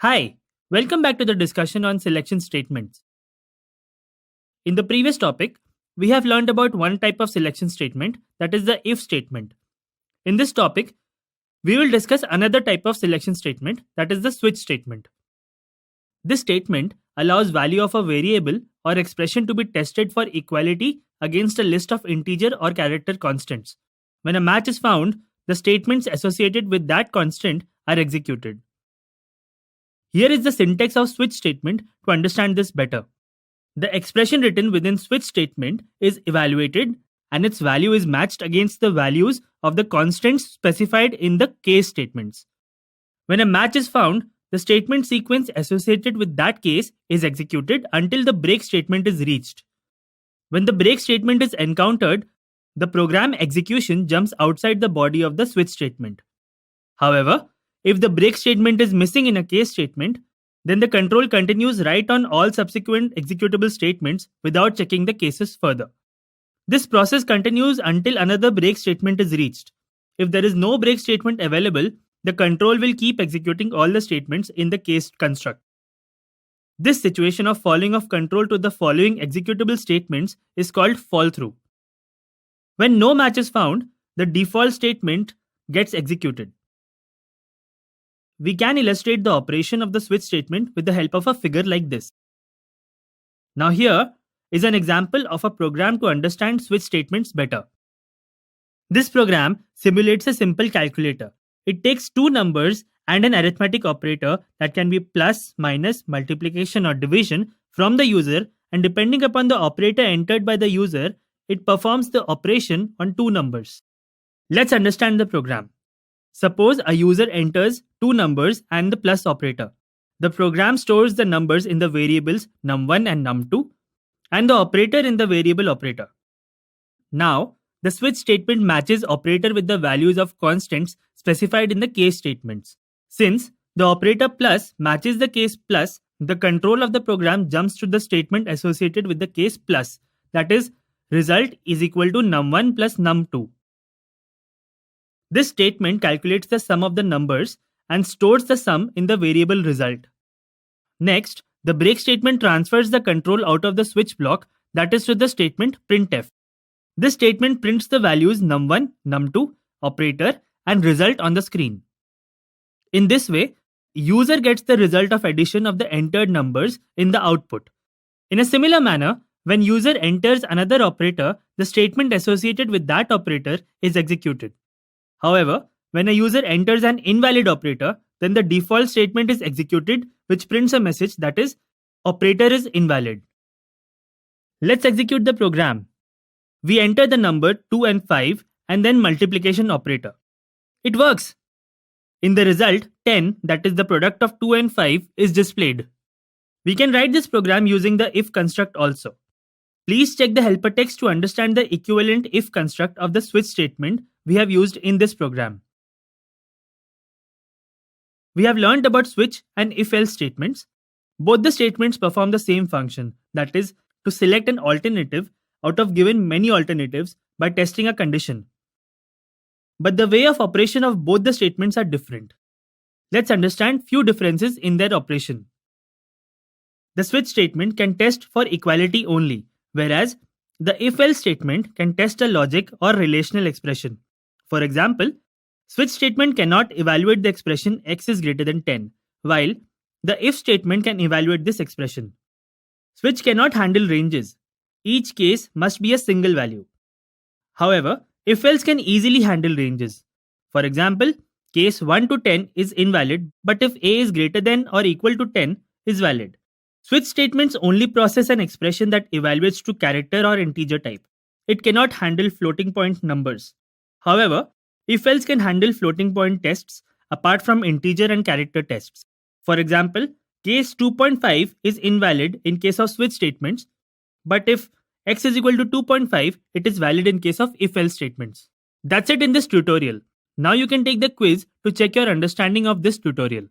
Hi, welcome back to the discussion on selection statements. In the previous topic, we have learned about one type of selection statement, that is the if statement. In this topic, we will discuss another type of selection statement, that is the switch statement. This statement allows value of a variable or expression to be tested for equality against a list of integer or character constants. When a match is found, the statements associated with that constant are executed. Here is the syntax of switch statement to understand this better. The expression written within switch statement is evaluated and its value is matched against the values of the constants specified in the case statements. When a match is found, the statement sequence associated with that case is executed until the break statement is reached. When the break statement is encountered, the program execution jumps outside the body of the switch statement. However, if the break statement is missing in a case statement, then the control continues right on all subsequent executable statements without checking the cases further. This process continues until another break statement is reached. If there is no break statement available, the control will keep executing all the statements in the case construct. This situation of falling of control to the following executable statements is called fall through. When no match is found, the default statement gets executed. We can illustrate the operation of the switch statement with the help of a figure like this. Now here is an example of a program to understand switch statements better. This program simulates a simple calculator. It takes two numbers and an arithmetic operator that can be plus, minus, multiplication or division from the user, and depending upon the operator entered by the user, it performs the operation on two numbers. Let's understand the program. Suppose a user enters two numbers and the plus operator. The program stores the numbers in the variables num1 and num2 and the operator in the variable operator. Now, the switch statement matches operator with the values of constants specified in the case statements. Since the operator plus matches the case plus, the control of the program jumps to the statement associated with the case plus, that is, result is equal to num1 plus num2. This statement calculates the sum of the numbers and stores the sum in the variable result. Next, the break statement transfers the control out of the switch block, that is to the statement printf. This statement prints the values num1, num2, operator and result on the screen. In this way, user gets the result of addition of the entered numbers in the output. In a similar manner, when user enters another operator, the statement associated with that operator is executed. However, when a user enters an invalid operator, then the default statement is executed, which prints a message that is, operator is invalid. Let's execute the program. We enter the number 2 and 5 and then multiplication operator. It works. In the result, 10, that is the product of 2 and 5, is displayed. We can write this program using the if construct also. Please check the helper text to understand the equivalent if construct of the switch statement we have used in this program. We have learned about switch and if-else statements. Both the statements perform the same function, that is, to select an alternative out of given many alternatives by testing a condition. But the way of operation of both the statements are different. Let's understand few differences in their operation. The switch statement can test for equality only, whereas the if-else statement can test a logic or relational expression. For example, switch statement cannot evaluate the expression x is greater than 10, while the if statement can evaluate this expression. Switch cannot handle ranges. Each case must be a single value. However, if-else can easily handle ranges. For example, case 1 to 10 is invalid, but if a is greater than or equal to 10 is valid. Switch statements only process an expression that evaluates to character or integer type. It cannot handle floating point numbers. However, if-else can handle floating point tests apart from integer and character tests. For example, case 2.5 is invalid in case of switch statements, but if x is equal to 2.5, it is valid in case of if-else statements. That's it in this tutorial. Now you can take the quiz to check your understanding of this tutorial.